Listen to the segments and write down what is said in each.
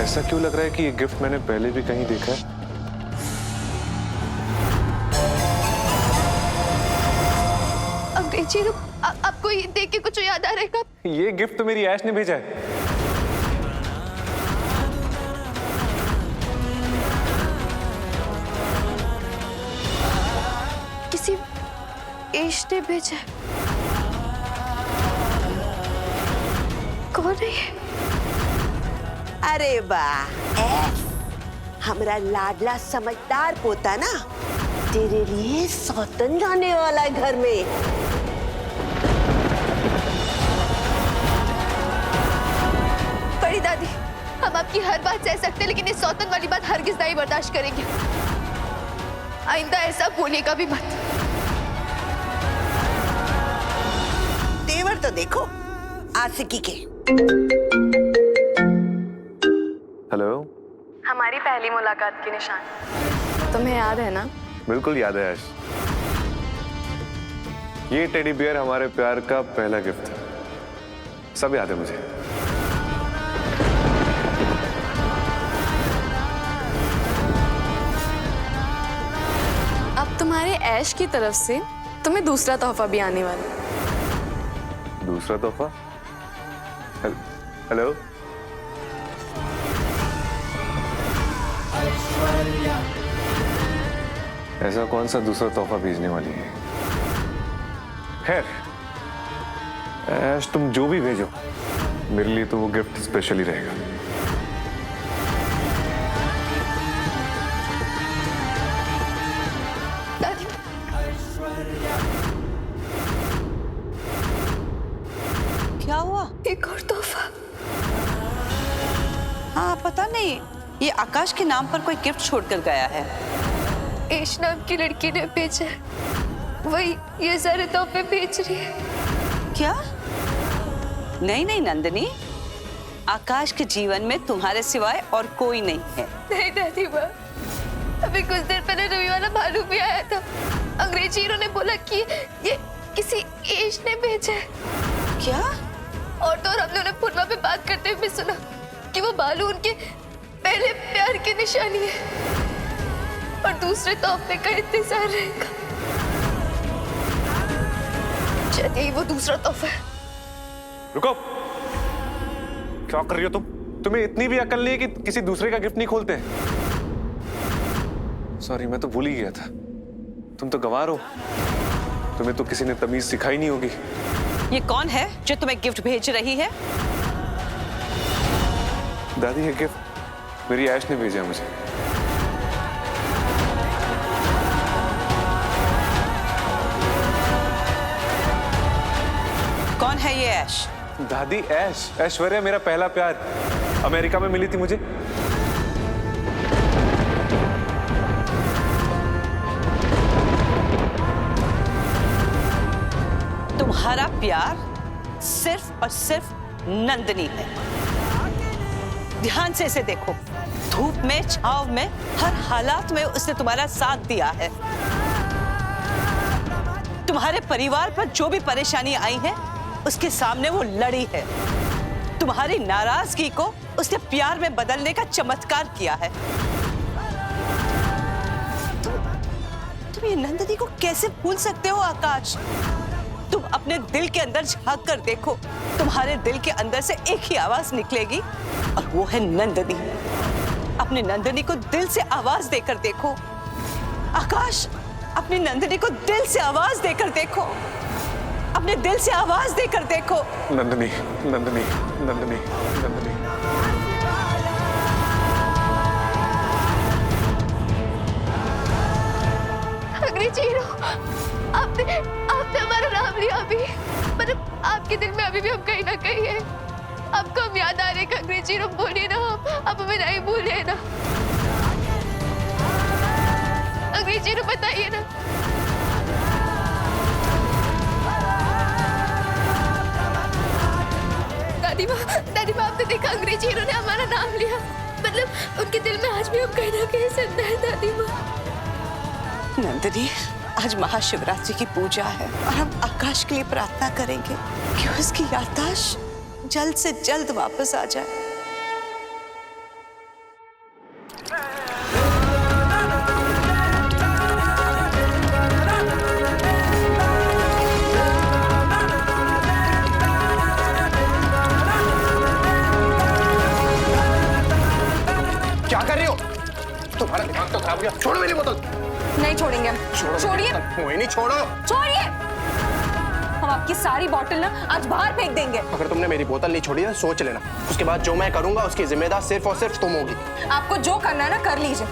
ऐसा क्यों लग रहा है कि ये गिफ्ट मैंने पहले भी कहीं देखा है? अंग्रेजी आपको ये देख के कुछ याद आ रहा है? ये गिफ्ट तो मेरी ऐश ने भेजा है। किसी ऐश ने भेजा है? कौन है ये? अरे वाह ऐश, हमरा लाडला समझदार पोता ना, तेरे लिए सौतन जाने वाला है घर में। बड़ी दादी, हम आपकी हर बात सह सकते हैं, लेकिन ये सौतन वाली बात हरगिज नहीं बर्दाश्त करेंगे। आइंदा ऐसा बोलिएगा भी मत। तेवर तो देखो आशिकी के। हेलो। हमारी पहली मुलाकात की निशान तुम्हें याद है ना? बिल्कुल याद है ऐश। ये टेडी बियर हमारे प्यार का पहला गिफ्ट था। सब याद है मुझे। अब तुम्हारे ऐश की तरफ से तुम्हें दूसरा तोहफा भी आने वाला है। दूसरा तोहफा? हेलो। ऐसा कौन सा दूसरा तोहफा भेजने वाली है? खैर ऐश, तुम जो भी भेजो मेरे लिए तो वो गिफ्ट स्पेशल ही रहेगा। दादी, क्या हुआ? एक और तोहफा। हाँ पता नहीं, ये आकाश के नाम पर कोई गिफ्ट छोड़कर गया है। ऐश नाम की लड़की ने भेजा है, वही ये सारे तोहफे भेज रही है। क्या? नहीं नहीं नंदिनी, आकाश के जीवन में तुम्हारे सिवाय और कोई नहीं है। नहीं दादी माँ, अभी कुछ देर पहले रवि वाला भालू भी आया था। अंग्रेजी हीरो ने बोला कि ये किसी ऐश ने भेजा है। क्या? और तो और हमने उन्हें फोन पे बात करते हुए भी सुना कि वो भालू उनके पहले प्यार की निशानी है और दूसरे तोहफे का इंतजार रहेगा। शायद यही वो दूसरा तोहफा है। रुको, क्या कर रही हो तुम? तुम्हें इतनी भी अकल नहीं है कि किसी दूसरे का गिफ्ट नहीं खोलते हैं? सॉरी, मैं तो भूल ही गया था। तुम तो गंवार हो, तुम्हें तो किसी ने तमीज सिखाई नहीं होगी। ये कौन है जो तुम्हें गिफ्ट भेज रही है? दादी, ये गिफ्ट मेरी ऐश ने भेजा मुझे। कौन है ये ऐश? दादी, ऐश, ऐश्वर्या, मेरा पहला प्यार, अमेरिका में मिली थी मुझे। तुम्हारा प्यार सिर्फ और सिर्फ नंदिनी है। ध्यान से इसे देखो, धूप में छांव में हर हालात में उसने तुम्हारा साथ दिया है। तुम्हारे परिवार पर जो भी परेशानी आई है उसके सामने वो लड़ी है। तुम्हारी नाराजगी को उसने प्यार में बदलने का चमत्कार किया है। तुम ये नंदिनी को कैसे भूल सकते हो आकाश? तुम अपने दिल के अंदर झांक कर देखो, तुम्हारे दिल के अंदर से एक ही आवाज निकलेगी और वो है नंदिनी। अपनी नंदिनी को दिल से आवाज देकर देखो आकाश, अपनी नंदिनी को दिल से आवाज देकर देखो, अपने दिल से आवाज देकर देखो। नंदिनी, नंदिनी, नंदिनी, नंदिनी। अंग्रेजी हीरो, आपने हमारा नाम लिया अभी, मतलब आपके दिल में अभी भी हम कहीं ना कहीं है। आपको हम याद आ रहे हैं अंग्रेजी हीरो, बोलिए ना, आप हमें नहीं भूलिए ना। अंग्रेजी हीरो बताइए ना। दादी माँ, आपने देखा अंग्रेजी हीरो ने हमारा नाम लिया, मतलब उनके दिल में आज भी हम कहीं ना कहीं जिंदा है। दादी माँ। नंदिनी, आज महाशिवरात्रि की पूजा है और हम आकाश के लिए प्रार्थना करेंगे कि उसकी याददाश्त जल्द से जल्द वापस आ जाए। क्या कर रही हो? तुम्हारा दिमाग तो खराब हो गया। छोड़ो मेरी बोतल। नहीं छोड़ेंगे हम। छोड़िए। मोहिनी छोड़ो। छोड़िए। हम आपकी सारी बोतल ना आज बाहर फेंक देंगे। अगर तुमने मेरी बोतल नहीं छोड़ी ना, सोच लेना उसके बाद जो मैं करूंगा उसकी जिम्मेदार सिर्फ और सिर्फ तुम होगी। आपको जो करना है ना कर लीजिए,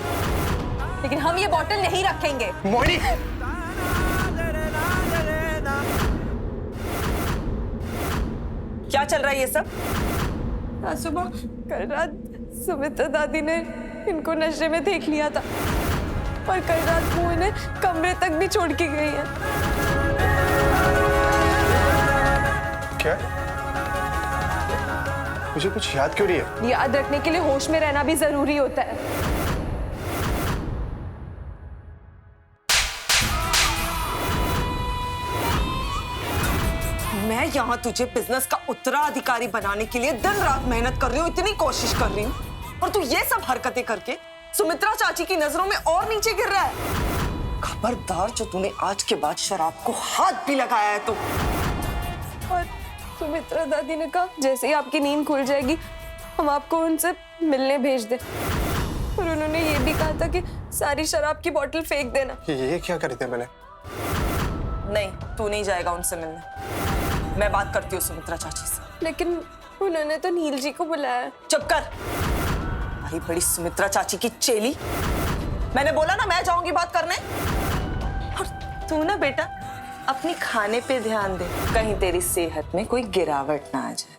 लेकिन हम ये बोतल नहीं रखेंगे। मोहिनी, क्या चल रहा है ये सब? सुबह कल रात सुमित्रा दादी ने इनको नशे में देख लिया था और कल रात वो इन्हें कमरे तक भी छोड़ के गई है। क्या? मुझे कुछ याद क्यों नहीं है? याद रखने के लिए होश में रहना भी जरूरी होता है। मैं यहाँ तुझे बिजनेस का उत्तराधिकारी बनाने के लिए दिन रात मेहनत कर रही हूँ, इतनी कोशिश कर रही हूँ, और तू ये सब हरकतें करके सुमित्रा चाची की नजरों में और नीचे गिर रहा है। खबरदार जो तूने आज के बाद शराब को हाथ भी लगाया है तो। और सुमित्रा दादी ने कहा जैसे ही आपकी नींद खुल जाएगी हम आपको उनसे मिलने भेज दें, और उन्होंने ये भी कहा था कि सारी शराब की बोतल फेंक देना। ये क्या कर रहे थे मैंने? नहीं, तू नहीं जाएगा उनसे मिलने। मैं बात करती हूँ सुमित्रा चाची से। लेकिन उन्होंने तो नील जी को बुलाया। चुप कर, भाई बड़ी सुमित्रा चाची की चेली। मैंने बोला ना मैं जाऊंगी बात करने। और तू ना बेटा अपनी खाने पे ध्यान दे, कहीं तेरी सेहत में कोई गिरावट ना आ जाए।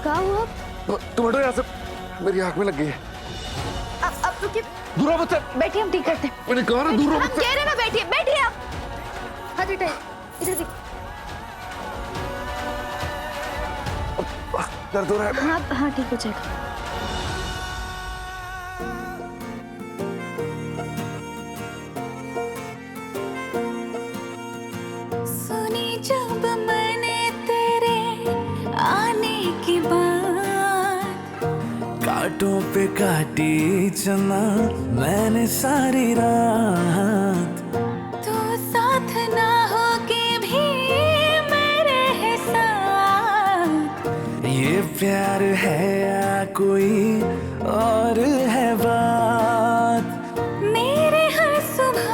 क्या हुआ? तुम हटो यहाँ से, मेरी आंख में लग गई है। अब रुकिए, दूर हो मुझसे। बैठिए, हम ठीक करते हैं। मैंने कहा ना दूर हो हम मुझसे। कह रहे ना बैठिए, बैठिए आप। हाथ उठाइए, इधर देखिए। दर्द हो रहा है। हाँ हाँ ठीक हो जाएगा। सुनी जब मैंने तेरे आने की बात, कांटों पे काटी चना मैंने सारी रात, तू साथ ना होके भी मेरे है साथ। ये प्यार है या कोई और है बात, मेरे हर सुबह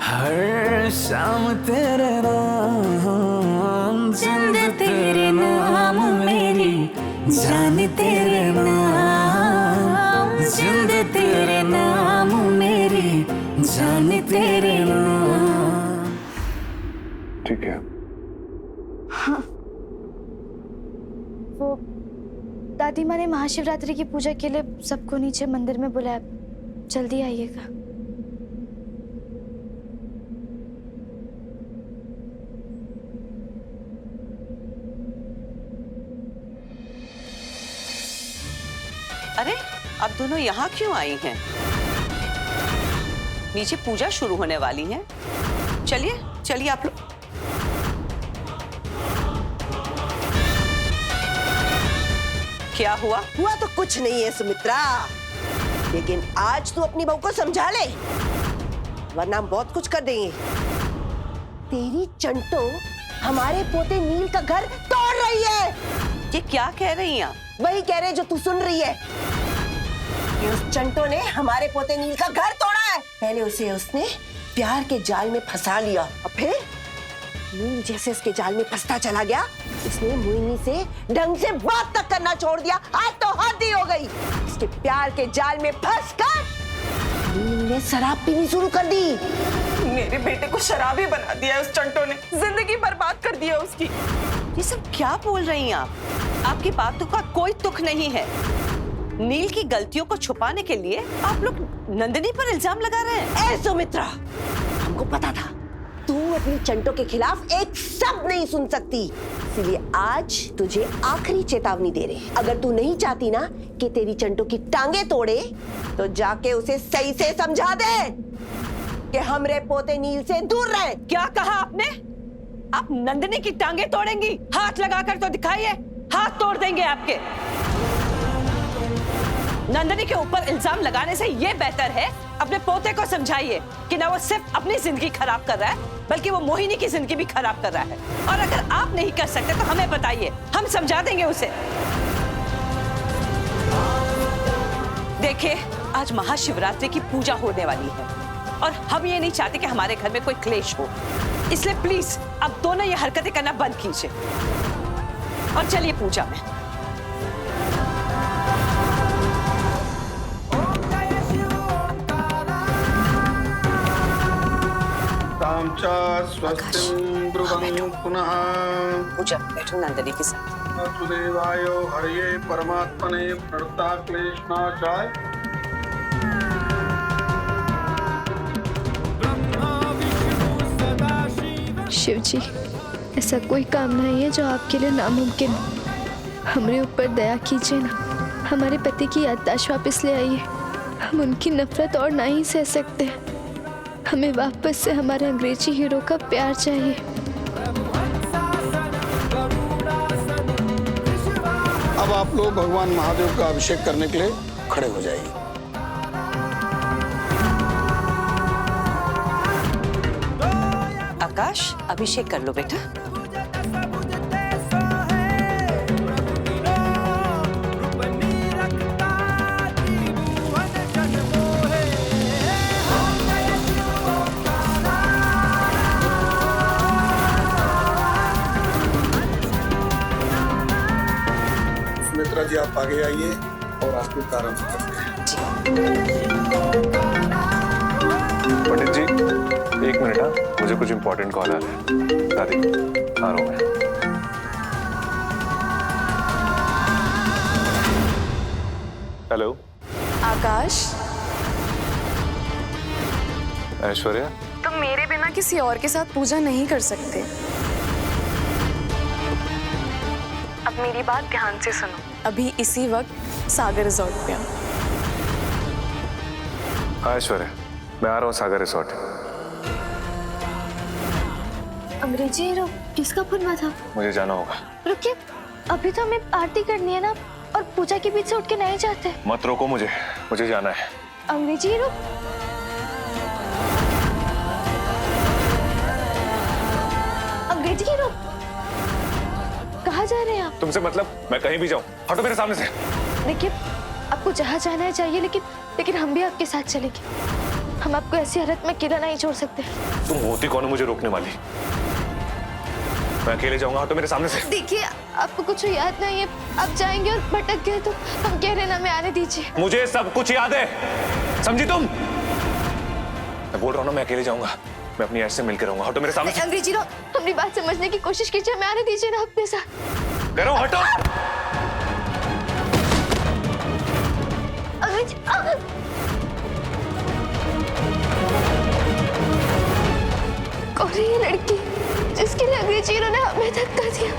हर शाम तेरे नाम, जिंद तेरे नाम मेरी जान तेरे नाम, जिंद तेरे नाम मेरी जान तेरे नाम। ठीक है। वो दादी माँ ने महाशिवरात्रि की पूजा के लिए सबको नीचे मंदिर में बुलाया, जल्दी आइएगा। अरे अब दोनों यहाँ क्यों आई हैं? नीचे पूजा शुरू होने वाली है। चलिए चलिए आप लोग। क्या हुआ? हुआ तो कुछ नहीं है सुमित्रा, लेकिन आज तू अपनी बहू को समझा ले, वरना हम बहुत कुछ कर देंगे। तेरी चंटो हमारे पोते नील का घर तोड़ रही है। ये क्या कह रही हैं आप? वही कह रहे जो तू सुन रही है। कि उस चंटो ने हमारे पोते नील का घर तोड़ा है। पहले उसे उसने प्यार के जाल में फंसा लिया, और फिर नील जैसे उसके जाल में फंसता चला गया, उसने मोहिनी से ढंग से बात तक करना छोड़ दिया। आज तो हद ही हो गई। उसके प्यार के जाल में फंसकर नील ने शराब पीनी शुरू कर दी। मेरे बेटे को शराबी बना दिया है उस चंटो ने, जिंदगी बर्बाद कर दिया उसकी। ये सब क्या बोल रही हैं आप? आपकी बातों का कोई तुक नहीं है। नील की गलतियों को छुपाने के लिए आप लोग नंदिनी पर इल्जाम लगा रहे हैं। ए सुमित्रा, हमको पता था तू तू अपनी चंटो के खिलाफ एक शब्द नहीं सुन सकती, इसलिए आज तुझे आखिरी चेतावनी दे रहे हैं। अगर तू नहीं चाहती ना कि तेरी चंटो की टांगे तोड़े, तो जाके उसे सही से समझा दे कि हमरे पोते नील से दूर रहे। क्या कहा आपने? आप नंदिनी की टांगे तोड़ेंगी? हाथ लगाकर तो दिखाइए, हाथ तोड़ देंगे आपके। नंदिनी के ऊपर इल्जाम लगाने से ये बेहतर है अपने पोते को समझाइए कि ना वो सिर्फ अपनी जिंदगी खराब कर रहा है, बल्कि वो मोहिनी की जिंदगी भी खराब कर रहा है। और अगर आप नहीं कर सकते तो हमें बताइए, हम समझा देंगे उसे। देखिए, आज महाशिवरात्रि की पूजा होने वाली है और हम ये नहीं चाहते कि हमारे घर में कोई क्लेश हो, इसलिए प्लीज आप दोनों ये हरकतें करना बंद कीजिए और चलिए पूजा में। स्वस्तिं ब्रुवं पुनः पूजा में बैठो नंदिनी के साथ। वासुदेवाय हरये परमात्मने प्रणता क्लेशनाशाय। शिव जी, ऐसा कोई काम नहीं है जो आपके लिए नामुमकिन हो। हमारे ऊपर दया कीजिए ना, हमारे पति की याददाश्त वापस ले आइए। हम उनकी नफरत और ना ही सह सकते। हमें वापस से हमारे अंग्रेजी हीरो का प्यार चाहिए। अब आप लोग भगवान महादेव का अभिषेक करने के लिए खड़े हो जाइए। आकाश, अभिषेक कर लो बेटा। सुमित्रा जी, आप आगे आइए और आरती प्रारंभ करते हैं। पंडित जी, एक मिनट। हाँ, मुझे कुछ इंपॉर्टेंट कॉल आ रहा है। दादी, आ रहा हूँ मैं। हेलो आकाश, ऐश्वर्या, तुम मेरे बिना किसी और के साथ पूजा नहीं कर सकते। अब मेरी बात ध्यान से सुनो। अभी इसी वक्त सागर रिजॉर्ट पे आओ। हाँ ऐश्वर्या, मैं आ रहा हूँ सागर रिसोर्ट। अंग्रेजी हीरो किसका फोन में था? मुझे जाना होगा। रुकिए, अभी तो हमें आरती करनी है ना, और पूजा के बीच से उठ के नहीं जाते। मत रोको मुझे, मुझे जाना है। अंग्रेजी हीरो, अंग्रेजी हीरो, कहाँ जा रहे हैं आप? तुमसे मतलब? मैं कहीं भी जाऊँ, हटो मेरे सामने से। देखिए, आपको जहाँ जाना है जाइए, लेकिन हम भी आपके साथ चलेंगे। हम आपको ऐसी हालत में अकेला नहीं छोड़ सकते। तुम होती कौन हो मुझे रोकने वाली? मैं अकेले जाऊंगा, हटो मेरे सामने से। देखिए, आपको कुछ याद नहीं है, आप जाएंगे और भटक गए तो हम कह रहे ना, मैं आने दीजिए। मुझे सब कुछ याद है, समझी तुम? मैं बोल रहा हूँ ना, मैं अकेले जाऊंगा, मैं अपनी ऐश से मिलकर रहूंगा। हटो मेरे सामने से। अंग्रेजी हीरो, अपनी बात समझने की कोशिश कीजिए, मैं आने दीजिए ना अपने साथ। कह रहा हूँ, हटो। कौन है ये लड़की जिसके लिए अंग्रेजी हीरो ने हमें धक्का दिया?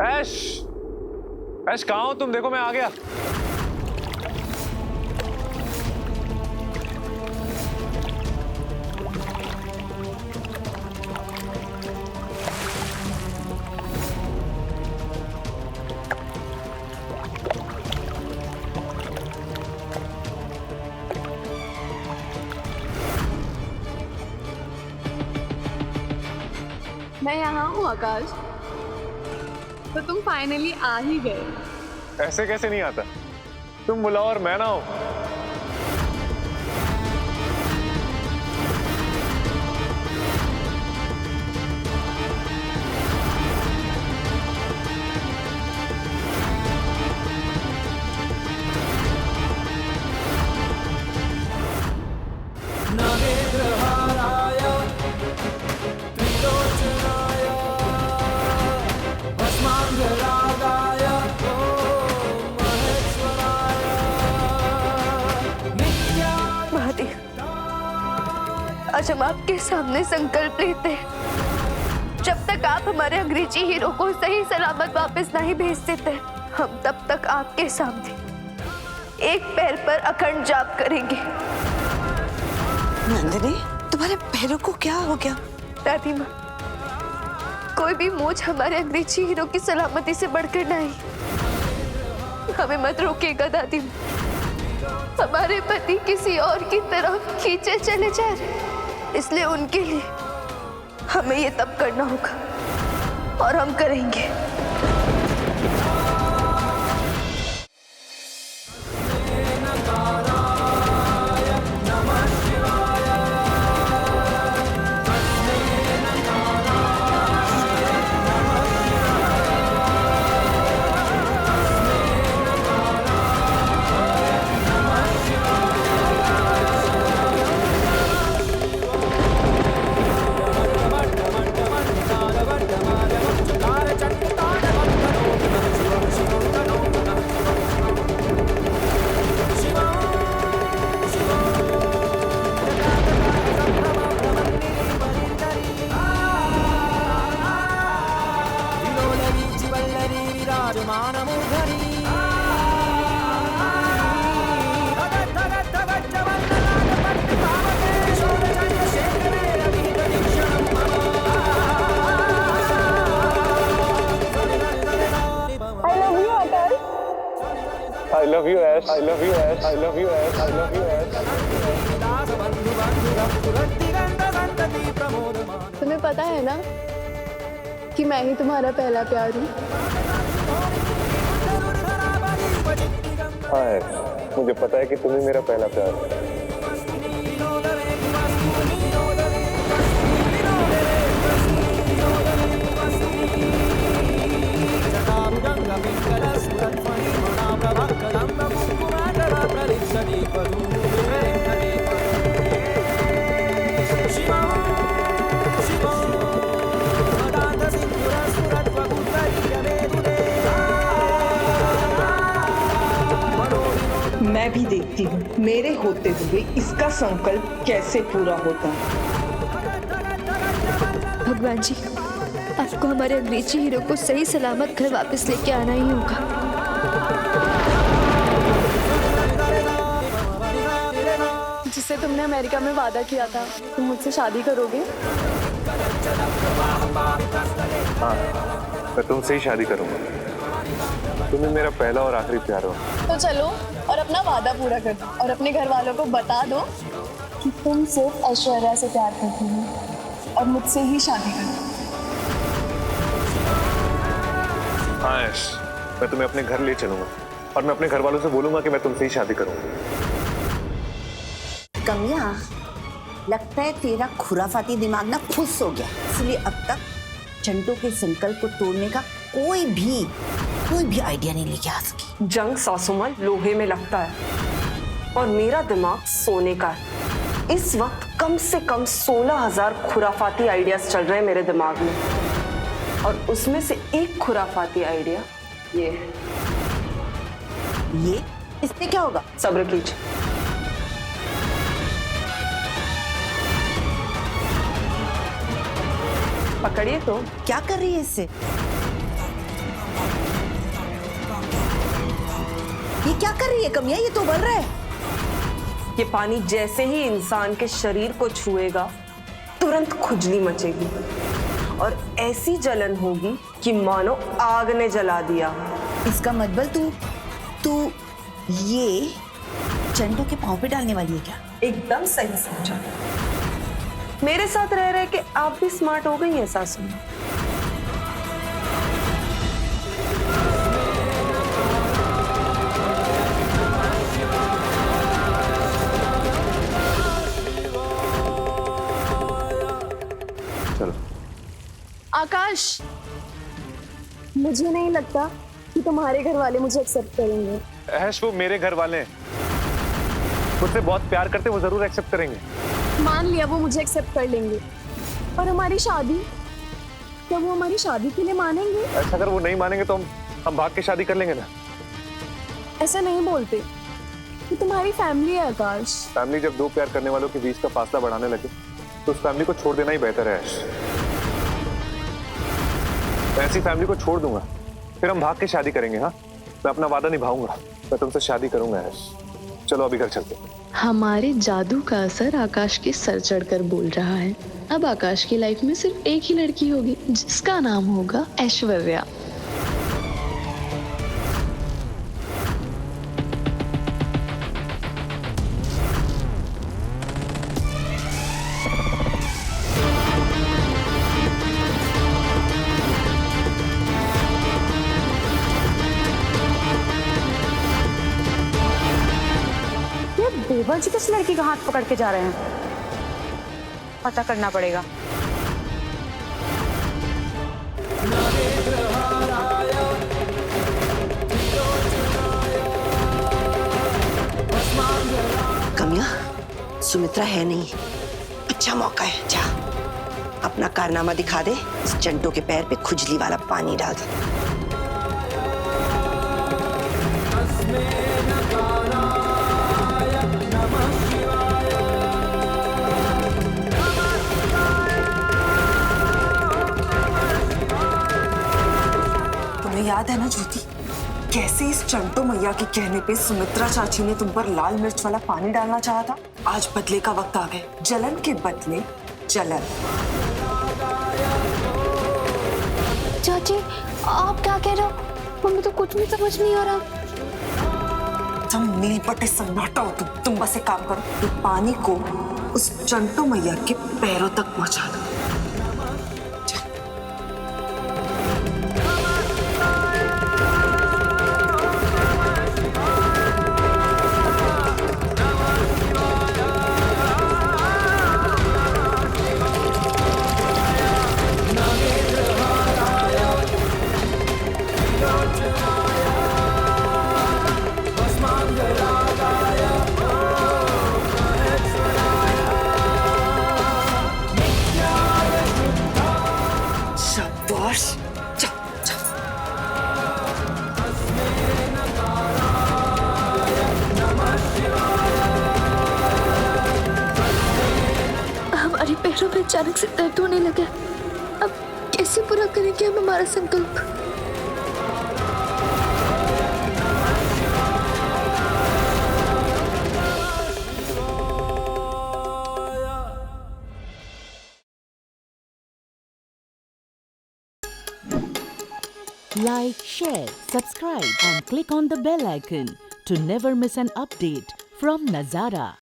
ऐश, ऐश कहाँ हो तुम? देखो मैं आ गया। मैं यहाँ हूँ आकाश, तो तुम फाइनली आ ही गए। ऐसे कैसे नहीं आता? तुम बुलाओ और मैं ना हूं। आज हम आपके सामने संकल्प लेते हैं, जब तक आप हमारे अंग्रेजी हीरो को सही सलामत वापस नहीं भेज देते, हम तब तक आपके सामने एक पैर पर अखंड जाप करेंगे। नंदिनी, तुम्हारे पैरों को क्या हो गया? दादी माँ, कोई भी मोच हमारे अंग्रेजी हीरो की सलामती से बढ़कर नहीं। हमें मत रोकेगा दादी माँ। हमारे पति किसी और की तरफ खींचे चले जा रहे, इसलिए उनके लिए हमें ये तब करना होगा और हम करेंगे। I love you, Ash. I love you, Ash. I love you, Ash. I love you, Ash. तुम्हें पता है ना कि मैं ही तुम्हारा पहला प्यार हूँ। हाँ Ash, मुझे पता है कि तुम ही मेरा पहला प्यार हो। मैं भी देखती हूँ मेरे होते हुए इसका संकल्प कैसे पूरा होता है। भगवान जी, आपको हमारे अंग्रेजी हीरो को सही सलामत घर वापस लेके आना ही होगा। जिससे तुमने अमेरिका में वादा किया था, तुम मुझसे शादी करोगे? हाँ, मैं तुमसे ही शादी करूंगा। तुम ही मेरा पहला और आखिरी प्यार हो। तो चलो और अपना वादा पूरा कर दो और अपने घर वालों को बता दो कि तुम सिर्फ ऐश्वर्या से प्यार करती हो और मुझसे ही शादी करो। हाँ ऐश, मैं तुम्हें अपने घर ले चलूंगा और मैं अपने घर वालों से बोलूंगा कि मैं तुमसे ही शादी करूंगा। कमिया, लगता है तेरा खुराफाती दिमाग ना फुस हो गया, इसलिए अब तक चंटू के संकल्प को तोड़ने का कोई भी आइडिया नहीं लेके आ सकी। जंग सासुमल लोहे में लगता है और मेरा दिमाग सोने का है। इस वक्त कम से कम 16,000 खुराफाती आइडियाज चल रहे हैं मेरे दिमाग में और उसमें से एक खुराफाती आइडिया ये है। ये इससे क्या होगा? सब्र कीजिए। पकड़िए तो। क्या कर रही है इससे? ये क्या कर रही है कमिया? ये तो उबल रहा है। ये पानी जैसे ही इंसान के शरीर को छुएगा तुरंत खुजली मचेगी और ऐसी जलन होगी कि मानो आग ने जला दिया। इसका मतलब तू ये चंटू के पांव पे डालने वाली है क्या? एकदम सही समझा। मेरे साथ रह रहे कि आप भी स्मार्ट हो गई हैं सासू। चलो। आकाश, मुझे नहीं लगता कि तुम्हारे घर वाले मुझे एक्सेप्ट करेंगे। ऐश, वो मेरे घर वाले हैं, मुझसे बहुत प्यार करते, वो जरूर एक्सेप्ट करेंगे। मान लिया वो मुझे एक्सेप्ट कर लेंगे, और हमारी शादी, क्या वो हमारी शादी के लिए मानेंगे? ऐसा अगर वो नहीं मानेंगे तो हम भाग के शादी कर लेंगे ना। ऐसा नहीं बोलते, ये तुम्हारी फैमिली है आकाश। फैमिली जब दो प्यार करने वालों के बीच का फासला बढ़ाने लगे तो उस फैमिली को छोड़ देना ही बेहतर है ऐश। मैं ऐसी फैमिली को छोड़ दूंगा, फिर हम भाग के शादी करेंगे। हाँ, मैं अपना वादा निभाऊंगा, मैं तुमसे शादी करूंगा ऐश। चलो अभी घर चलते हैं। हमारे जादू का असर आकाश के सर चढ़कर बोल रहा है। अब आकाश की लाइफ में सिर्फ एक ही लड़की होगी जिसका नाम होगा ऐश्वर्या। देवर जी किस लड़की का हाथ पकड़ के जा रहे हैं? पता करना पड़ेगा। कमिया, सुमित्रा है नहीं। अच्छा मौका है, जा अपना कारनामा दिखा दे। इस चंटो के पैर पे खुजली वाला पानी डाल दे। याद है ना ज्योति, कैसे इस चंटो मैया के कहने पे सुमित्रा चाची ने तुम पर लाल मिर्च वाला पानी डालना चाहा था। आज बदले का वक्त आ गया, जलन के बदले जलन। चाची आप क्या कह रहे हो? मम्मी तो कुछ भी समझ नहीं आ रहा। तुम नील पट्टे सन्नाटा हो। तुम बस एक काम करो, ये पानी को उस चंटो मैया के पैरों तक पहुंचा दो। हमारे पैरों में अचानक से दर्द होने लगा। अब कैसे पूरा करेंगे हम हमारा संकल्प? Like, share, subscribe and click on the bell icon to never miss an update from Nazara.